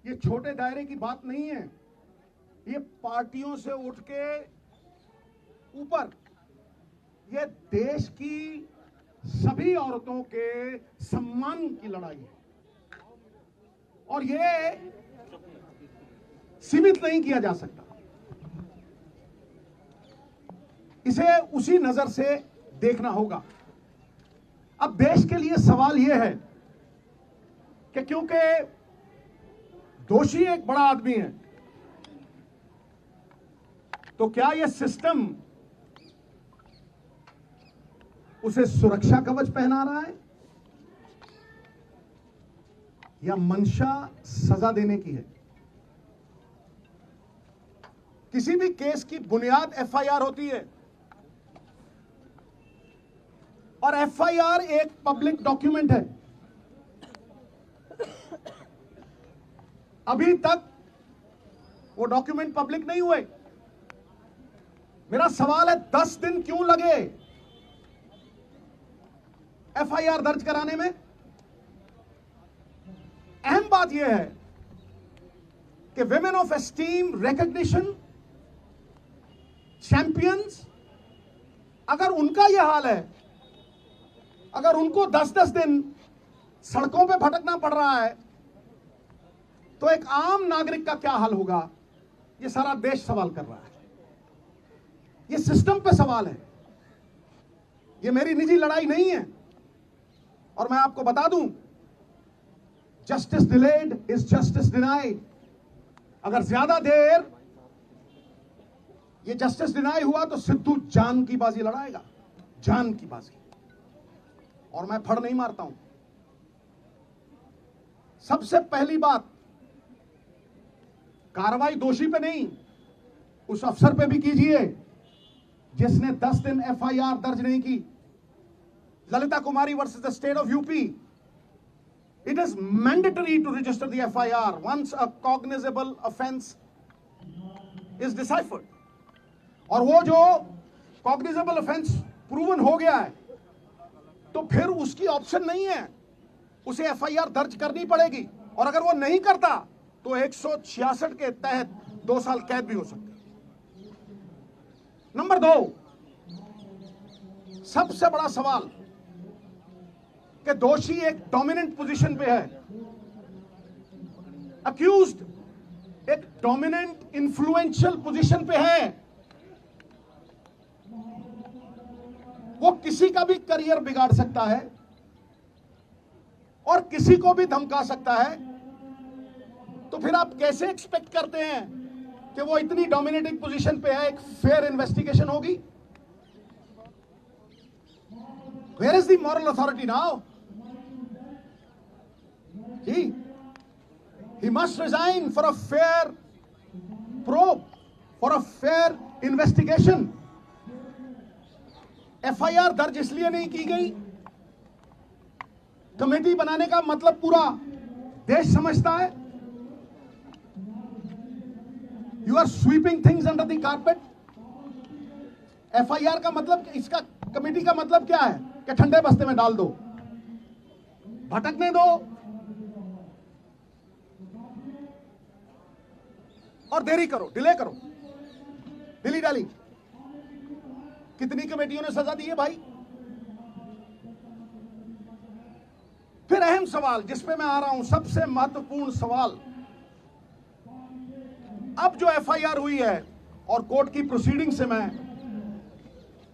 ये छोटे दायरे की बात नहीं है, ये पार्टियों से उठ के ऊपर ये देश की सभी औरतों के सम्मान की लड़ाई है और ये सीमित नहीं किया जा सकता। इसे उसी नजर से देखना होगा। अब देश के लिए सवाल यह है कि क्योंकि दोषी एक बड़ा आदमी है, तो क्या यह सिस्टम उसे सुरक्षा कवच पहना रहा है या मंशा सजा देने की है? किसी भी केस की बुनियाद एफआईआर होती है और एफआईआर एक पब्लिक डॉक्यूमेंट है। अभी तक वो डॉक्यूमेंट पब्लिक नहीं हुए। मेरा सवाल है 10 दिन क्यों लगे एफआईआर दर्ज कराने में? अहम बात यह है कि women of esteem, recognition, champions, अगर उनका यह हाल है, अगर उनको 10-10 दिन सड़कों पे भटकना पड़ रहा है, तो एक आम नागरिक का क्या हाल होगा? यह सारा देश सवाल कर रहा है। यह सिस्टम पे सवाल है। यह मेरी निजी लड़ाई नहीं है। और मैं आपको बता दूं, justice delayed is justice denied. अगर ज्यादा देर ये जस्टिस डिनाई हुआ तो सिद्धू जान की बाजी लड़ाएगा, जान की बाजी। और मैं फड़ नहीं मारता हूं। सबसे पहली बात, कार्रवाई दोषी पे नहीं, उस अफसर पे भी कीजिए जिसने 10 दिन एफआईआर दर्ज नहीं की। Lalita Kumari versus the state of UP, it is mandatory to register the FIR once a cognizable offense is deciphered. और वो जो cognizable offense proven हो गया है, तो फिर उसकी ऑप्शन नहीं है, उसे FIR दर्ज करनी पड़ेगी। और अगर वो नहीं करता तो 166 के तहत 2 साल कैद भी हो सकती है। नंबर 2, सबसे बड़ा सवाल कि दोषी एक डोमिनेंट पोजीशन पे है, अक्यूज्ड एक डोमिनेंट इन्फ्लुएंशियल पोजीशन पे है। वो किसी का भी करियर बिगाड़ सकता है और किसी को भी धमका सकता है। तो फिर आप कैसे एक्सपेक्ट करते हैं कि वो इतनी डोमिनेटिंग पोजीशन पे है, एक फेयर इन्वेस्टिगेशन होगी? Where is the moral authority now? He must resign for a fair probe, for a fair investigation. FIR दर्ज इसलिए नहीं की गई, कमेटी बनाने का मतलब पूरा देश समझता है। You are sweeping things under the carpet. FIR का मतलब, इसका कमेटी का मतलब क्या है? कि ठंडे बस्ते में डाल दो, भटकने दो और देरी करो, डिले करो, डिली डाली। कितनी कमेटियों ने सजा दी है भाई? फिर अहम सवाल जिस पे मैं आ रहा हूं, सबसे महत्वपूर्ण सवाल, अब जो एफआईआर हुई है और कोर्ट की प्रोसीडिंग से मैं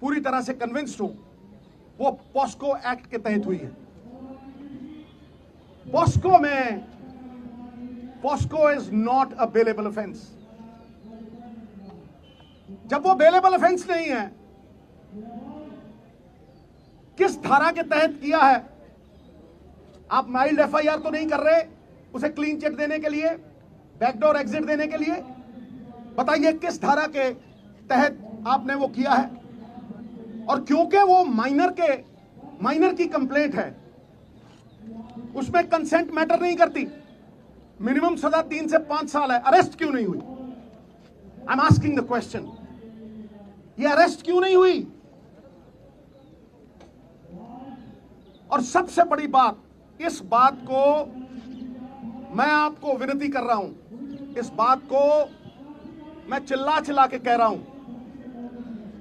पूरी तरह से कन्विंस्ड हूं, वो पॉस्को एक्ट के तहत हुई है। पॉस्को में, POCSO is not a bailable offence. जब वो बेलेबल ऑफेंस नहीं है, किस धारा के तहत किया है? आप माइल्ड एफआईआर तो नहीं कर रहे उसे क्लीन चिट देने के लिए, बैकडोर एग्जिट देने के लिए। बताइए किस धारा के तहत आपने वो किया है? और क्योंकि वो माइनर की कंप्लेंट है, उसमें कंसेंट मैटर नहीं करती। मिनिमम सजा 3 से 5 साल है। अरेस्ट क्यों नहीं हुई? I am asking the question. ये अरेस्ट क्यों नहीं हुई? और सबसे बड़ी बात, इस बात को मैं आपको विनती कर रहा हूं, इस बात को मैं चिल्ला चिल्ला के कह रहा हूं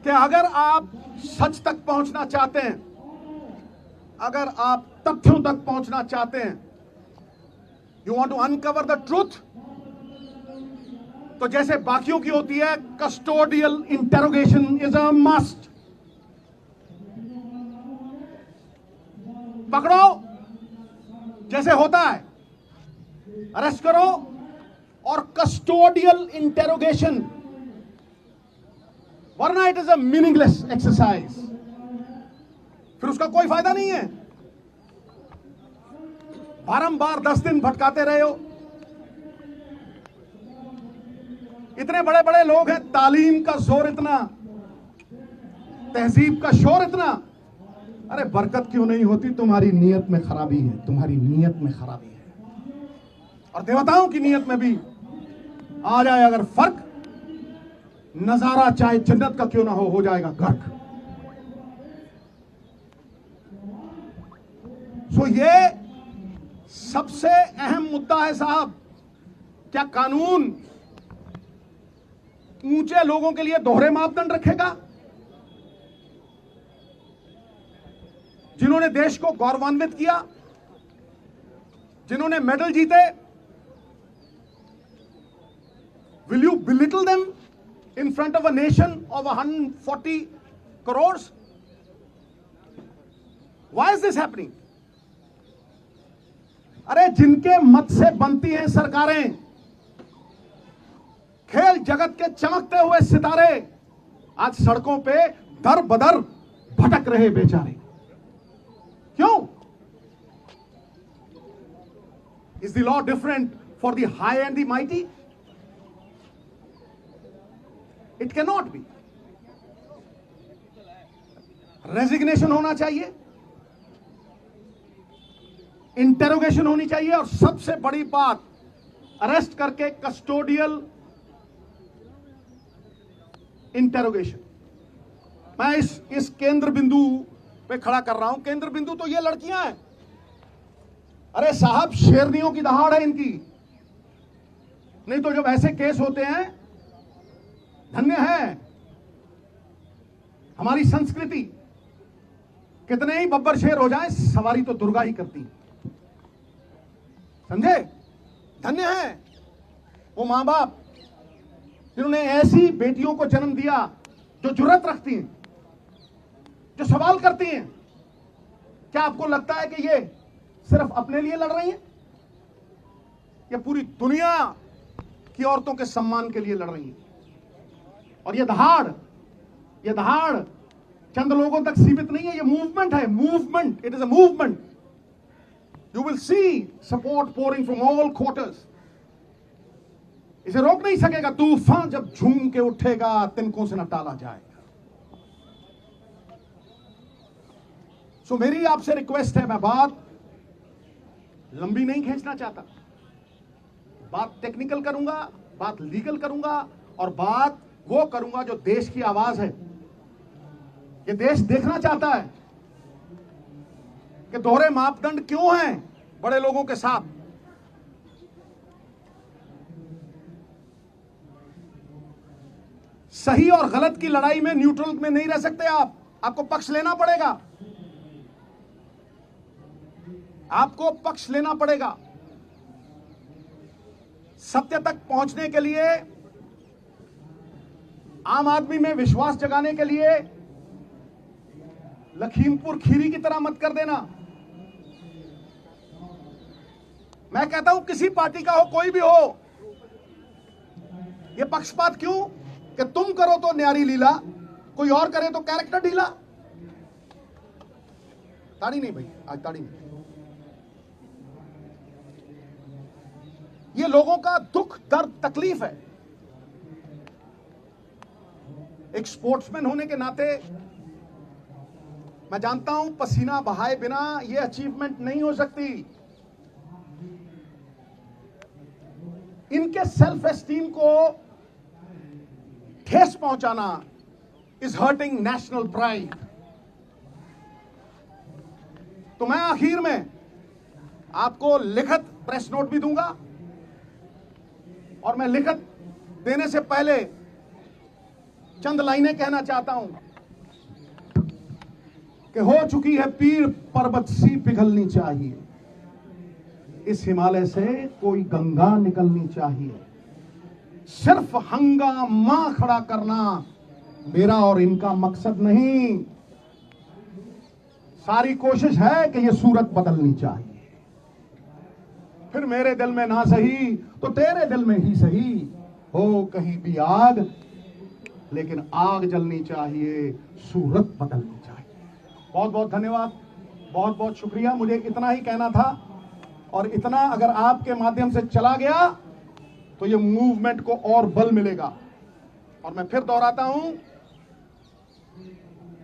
कि अगर आप सच तक पहुंचना चाहते हैं, अगर आप तथ्यों तक पहुंचना चाहते हैं, you want to uncover the truth, तो जैसे बाकियों की होती है, custodial interrogation is a must. पकड़ो जैसे होता है, अरेस्ट करो, और कस्टोडियल इंटेरोगेशन, वरना it is a meaningless exercise, फिर उसका कोई फायदा नहीं है। बारंबार 10 दिन भटकाते रहे हो, इतने बड़े बड़े लोग हैं, तालीम का जोर इतना, तहजीब का शोर इतना, अरे बरकत क्यों नहीं होती? तुम्हारी नीयत में खराबी है, तुम्हारी नीयत में खराबी है। और देवताओं की नीयत में भी आ जाए अगर फर्क, नजारा चाहे जन्नत का क्यों ना हो जाएगा गर्क। सो ये सबसे अहम मुद्दा है साहब। क्या कानून ऊंचे लोगों के लिए दोहरे मापदंड रखेगा? जिन्होंने देश को गौरवान्वित किया, जिन्होंने मेडल जीते, will you belittle them in front of a nation of 140 crores? Why is this happening? अरे जिनके मत से बनती हैं सरकारें, खेल जगत के चमकते हुए सितारे, आज सड़कों पे दर बदर भटक रहे बेचारे। क्यों? Is the law different for the high and the mighty? It cannot be. Resignation होना चाहिए, इंटेरोगेशन होनी चाहिए, और सबसे बड़ी बात, अरेस्ट करके कस्टोडियल इंटेरोगेशन। मैं इस केंद्र बिंदु पे खड़ा कर रहा हूं। केंद्र बिंदु तो ये लड़कियां हैं। अरे साहब, शेरनियों की दहाड़ है इनकी। नहीं तो जब ऐसे केस होते हैं, धन्य है हमारी संस्कृति, कितने ही बब्बर शेर हो जाए, सवारी तो दुर्गा ही करती, समझे? धन्य है वो मां बाप जिन्होंने ऐसी बेटियों को जन्म दिया जो जुर्रत रखती हैं, जो सवाल करती हैं। क्या आपको लगता है कि ये सिर्फ अपने लिए लड़ रही हैं? ये पूरी दुनिया की औरतों के सम्मान के लिए लड़ रही हैं। और ये दहाड़ चंद लोगों तक सीमित नहीं है, ये मूवमेंट है, movement, it is a movement. You will see support pouring from all quarters. इसे रोक नहीं सकेगा तूफान, जब झूम के उठेगा तिनकों से न टाला जाएगा। सो मेरी आपसे रिक्वेस्ट है, मैं बात लंबी नहीं खींचना चाहता, बात टेक्निकल करूंगा, बात लीगल करूंगा, और बात वो करूंगा जो देश की आवाज है। ये देश देखना चाहता है कि दोहरे मापदंड क्यों हैं बड़े लोगों के साथ। सही और गलत की लड़ाई में न्यूट्रल में नहीं रह सकते आप, आपको पक्ष लेना पड़ेगा, आपको पक्ष लेना पड़ेगा। सत्य तक पहुंचने के लिए, आम आदमी में विश्वास जगाने के लिए लखीमपुर खीरी की तरह मत कर देना। मैं कहता हूं किसी पार्टी का हो, कोई भी हो, यह पक्षपात क्यों कि तुम करो तो न्यारी लीला, कोई और करे तो कैरेक्टर ढीला। ताड़ी नहीं भाई, आज ताड़ी नहीं। ये लोगों का दुख, दर्द, तकलीफ है। एक स्पोर्ट्समैन होने के नाते मैं जानता हूं पसीना बहाए बिना ये अचीवमेंट नहीं हो सकती। इनके सेल्फ एस्टीम को ठेस पहुंचाना इज हर्टिंग नेशनल प्राइड। तो मैं आखिर में आपको लिखित प्रेस नोट भी दूंगा, और मैं लिखत देने से पहले चंद लाइनें कहना चाहता हूं कि हो चुकी है पीर पर्वत सी पिघलनी चाहिए, इस हिमालय से कोई गंगा निकलनी चाहिए। सिर्फ हंगामा खड़ा करना मेरा और इनका मकसद नहीं, सारी कोशिश है कि यह सूरत बदलनी चाहिए। फिर मेरे दिल में ना सही तो तेरे दिल में ही सही, हो कहीं भी आग लेकिन आग जलनी चाहिए, सूरत बदलनी चाहिए। बहुत बहुत धन्यवाद, बहुत बहुत शुक्रिया। मुझे इतना ही कहना था और इतना अगर आपके माध्यम से चला गया तो ये मूवमेंट को और बल मिलेगा। और मैं फिर दोहराता हूं,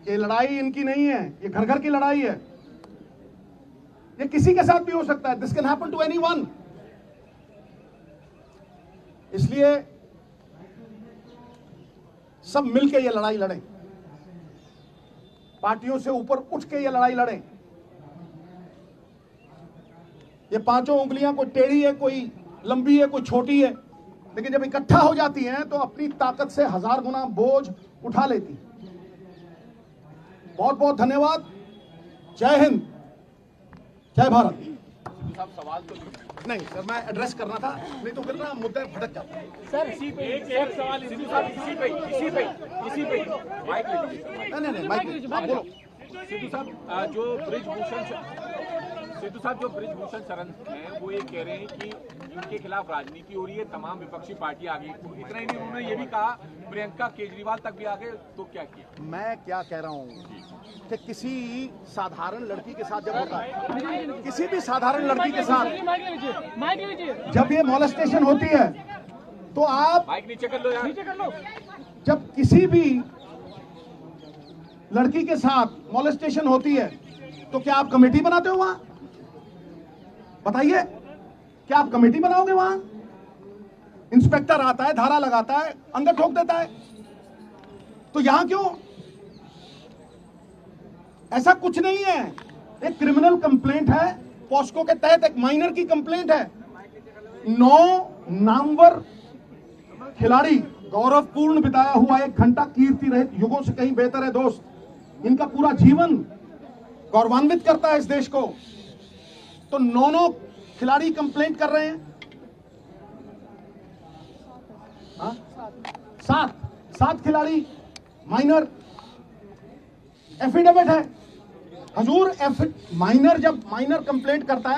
ये लड़ाई इनकी नहीं है, ये घर घर की लड़ाई है। ये किसी के साथ भी हो सकता है, this can happen to anyone. इसलिए सब मिलके ये लड़ाई लड़ें, पार्टियों से ऊपर उठ के ये लड़ाई लड़ें। ये पांचों उंगलियां कोई टेढ़ी है, कोई लंबी है, कोई छोटी है, लेकिन जब इकट्ठा हो जाती हैं तो अपनी ताकत से 1000 गुना बोझ उठा लेती। बहुत बहुत धन्यवाद। जय हिंद, जय भारत। साहब सवाल तो नहीं सर, मैं एड्रेस करना था, नहीं तो फिर ना मुद्दे भटक जाते हैं। सर एक सवाल सिद्धू साहब इसी पे माइक लीजिए। नहीं माइक आप बोलो। सिद्धू साहब जो ब्रिजभूषण शरण हैं वो ये कह रहे हैं कि इनके खिलाफ राजनीति हो रही है, तमाम विपक्षी पार्टी आ गई। तो इतना ही नहीं, उन्होंने ये भी कहा प्रियंका केजरीवाल तक भी आ गए, तो क्या किया? मैं क्या कह रहा हूं कि किसी साधारण लड़की के साथ जब होता है, किसी भी साधारण लड़की के साथ जब ये मॉलेस्टेशन होती है तो आप माइक नीचे कर लो यार, नीचे कर लो। जब किसी भी लड़की के साथ मॉलेस्टेशन होती है तो क्या आप कमेटी बनाते हो वहां? बताइए, क्या आप कमेटी बनाओगे वहां? इंस्पेक्टर आता है, धारा लगाता है, अंदर ठोक देता है। तो यहां क्यों? ऐसा कुछ नहीं है, एक क्रिमिनल कंप्लेंट है, पॉस्को के तहत एक माइनर की कंप्लेंट है। 9 नामवर खिलाड़ी, गौरवपूर्ण बिताया हुआ 1 घंटा कीर्ति रहित युगों से कहीं बेहतर है दोस्त। इनका पूरा जीवन गौरवान्वित करता है इस देश को। तो 9 खिलाड़ी कंप्लेंट कर रहे हैं। 7 खिलाड़ी माइनर एफिडेविट है। हजूर माइनर जब माइनर कंप्लेंट करता है